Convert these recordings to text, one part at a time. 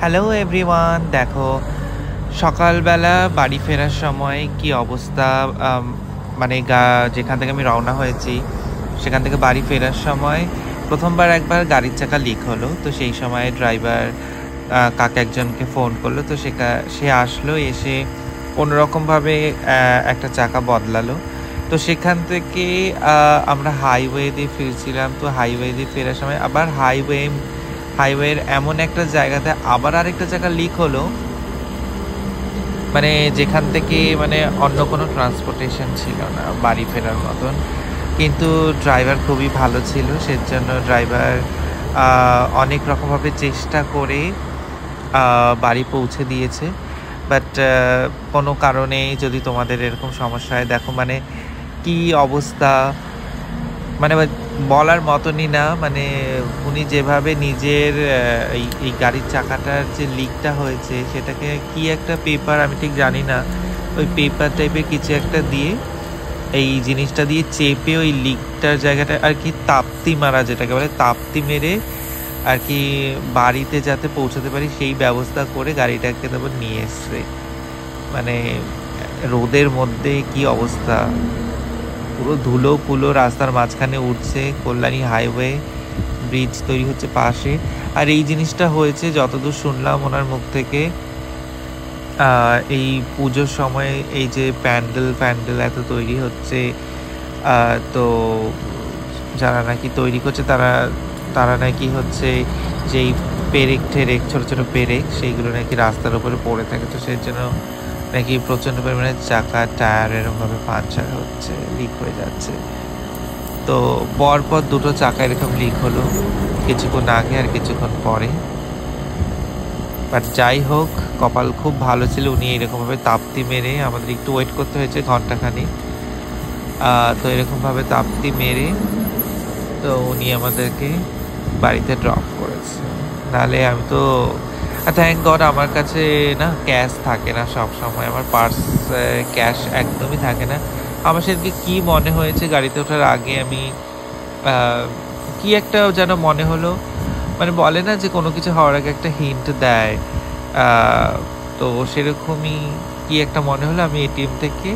Hello everyone, দেখো সকালবেলা বাড়ি ফেরার সময় কি অবস্থা। আম, মানে যেখান থেকে আমি রওনা হয়েছি সেখান থেকে বাড়ি ফেরার সময় প্রথমবার একবার গাড়ির চাকা লিক হলো। তো সেই সময় ড্রাইভার কাকে একজনকে ফোন করলো। তো সে আসলো, এসে কোনোরকমভাবে একটা চাকা বদলালো। তো সেখান থেকে আমরা হাইওয়ে দিয়ে ফিরছিলাম। তো হাইওয়ে দিয়ে ফেরার সময় আবার হাইওয়ের এমন একটা জায়গাতে আবার আরেকটা জায়গা লিক হলো, মানে যেখান থেকে মানে অন্য কোনো ট্রান্সপোর্টেশন ছিল না বাড়ি ফেরার মতন। কিন্তু ড্রাইভার খুবই ভালো ছিল, সেজন্য ড্রাইভার অনেক রকমভাবে চেষ্টা করে বাড়ি পৌঁছে দিয়েছে। বাট কোনো কারণে যদি তোমাদের এরকম সমস্যা হয়, দেখো মানে কি অবস্থা, মানে বলার মতনই না। মানে উনি যেভাবে নিজের এই গাড়ির চাকাটার যে লিকটা হয়েছে সেটাকে কি একটা পেপার, আমি ঠিক জানি না, ওই পেপার টাইপের কিছু একটা দিয়ে এই জিনিসটা দিয়ে চেপে ওই লিকটার জায়গাটা আর কি তাপ্তি মারা, যেটাকে বলে তাপ্তি মেরে আর কি বাড়িতে যাতে পৌঁছাতে পারি সেই ব্যবস্থা করে গাড়িটাকে তারপর নিয়ে এসছে। মানে রোদের মধ্যে কি অবস্থা, পুরো ধুলো কুলো রাস্তার মাঝখানে উঠছে। কল্যাণী হাইওয়ে ব্রিজ তৈরি হচ্ছে পাশে। আর এই জিনিসটা হয়েছে যতদূর শুনলাম ওনার মুখ থেকে, এই পুজোর সময় এই যে প্যান্ডেল এত তৈরি হচ্ছে, তো যারা নাকি তৈরি করছে তারা নাকি হচ্ছে যেই ঠেরেক ছোট ছোট পেরেক সেইগুলো নাকি রাস্তার উপরে পড়ে থাকে। তো সেই জন্য নাকি প্রচণ্ড পরিমাণে চাকা টায়ার এরকমভাবে পাঞ্চার হচ্ছে, লিক হয়ে যাচ্ছে। তো পরপর দুটো চাকা এরকম লিক হলো, কিছুক্ষণ আগে আর কিছুক্ষণ পরে। বাট যাই হোক, কপাল খুব ভালো ছিল, উনি এরকমভাবে তাপ্তি মেরে, আমাদের একটু ওয়েট করতে হয়েছে ঘন্টাখানিক। তো এরকমভাবে তাপ্তি মেরে তো উনি আমাদেরকে বাড়িতে ড্রপ করেছে। নাহলে আমি তো, থ্যাংক গড আমার কাছে না ক্যাশ থাকে না সব সময়, আমার পার্স ক্যাশ একদমই থাকে না। আমার সেদিকে কি মনে হয়েছে গাড়িতে ওঠার আগে, আমি কি একটা যেন মনে হলো, মানে বলে না যে কোনো কিছু হওয়ার আগে একটা হিন্ট দেয়, তো সেরকমই কি একটা মনে হলো। আমি এটিএম থেকে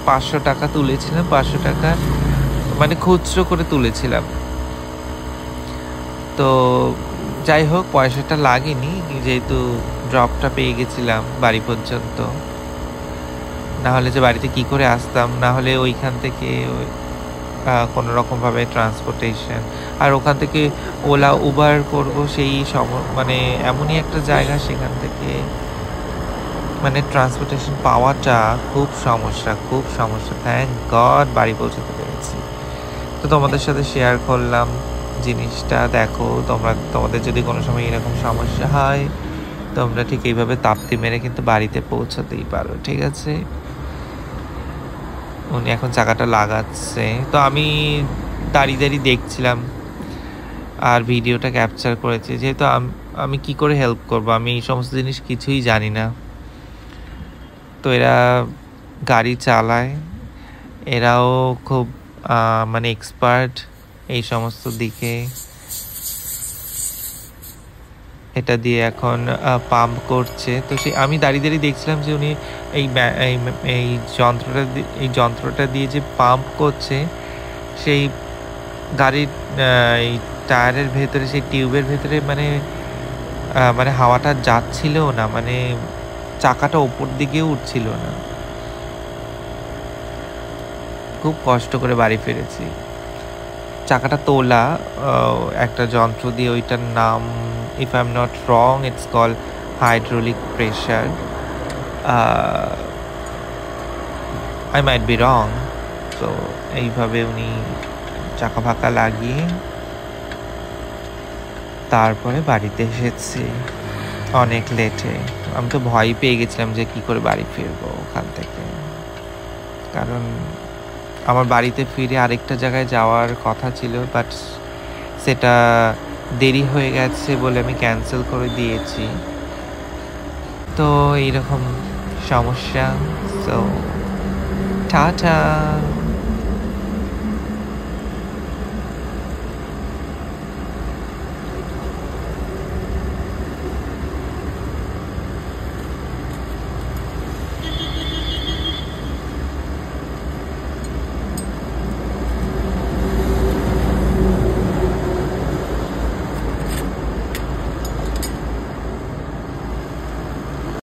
500 টাকা তুলেছিলাম, 500 টাকা মানে খুচরো করে তুলেছিলাম। তো যাই হোক, পয়সাটা লাগেনি যেহেতু ড্রপটা পেয়ে গেছিলাম বাড়ি পর্যন্ত। না হলে যে বাড়িতে কি করে আসতাম, না হলে ওইখান থেকে কোনো রকমভাবে ট্রান্সপোর্টেশন, আর ওখান থেকে ওলা উবার করব সেই মানে এমনই একটা জায়গা, সেখান থেকে মানে ট্রান্সপোর্টেশন পাওয়াটা খুব সমস্যা। থ্যাংক গড বাড়ি পৌঁছাতে পেরেছি। তো তোমাদের সাথে শেয়ার করলাম জিনিসটা। দেখো তোমাদের যদি কোনো সময় এরকম সমস্যা হয়, তোমরা ঠিক এইভাবে তাপ্তি মেরে কিন্তু বাড়িতে পৌঁছাতেই পারো, ঠিক আছে। উনি এখন চাকাটা লাগাচ্ছে, তো আমি দাঁড়িয়ে দেখছিলাম আর ভিডিওটা ক্যাপচার করেছি। যেহেতু আমি কি করে হেল্প করব, আমি এই সমস্ত জিনিস কিছুই জানি না। তো এরা গাড়ি চালায়, এরাও খুব মানে এক্সপার্ট এই সমস্ত দিকে। এটা দিয়ে এখন পাম্প করছে। তো আমি দাঁড়িয়ে দেখছিলাম যে উনি এই যন্ত্রটা দিয়ে যে পাম্প করছে, সেই গাড়ির এই টায়ারের ভেতরে, সেই টিউবের ভেতরে মানে মানে হাওয়াটা যাচ্ছিল না, মানে চাকাটা ওপর দিকে উঠছিল না। খুব কষ্ট করে বাড়ি ফিরেছি। চাকাটা তোলা একটা যন্ত্র দিয়ে, ওইটার নাম, if I am not wrong, it's call hydraulic pressure. I might be wrong. তো এইভাবে উনি চাকা ফাঁকা লাগিয়ে তারপরে বাড়িতে এসেছি অনেক লেটে। আমি তো ভয় পেয়ে গেছিলাম যে কি করে বাড়ি ফিরবো ওখান থেকে, কারণ আমার বাড়িতে ফিরে আরেকটা জায়গায় যাওয়ার কথা ছিল, বাট সেটা দেরি হয়ে গেছে বলে আমি ক্যান্সেল করে দিয়েছি। তো এইরকম সমস্যা। So tata.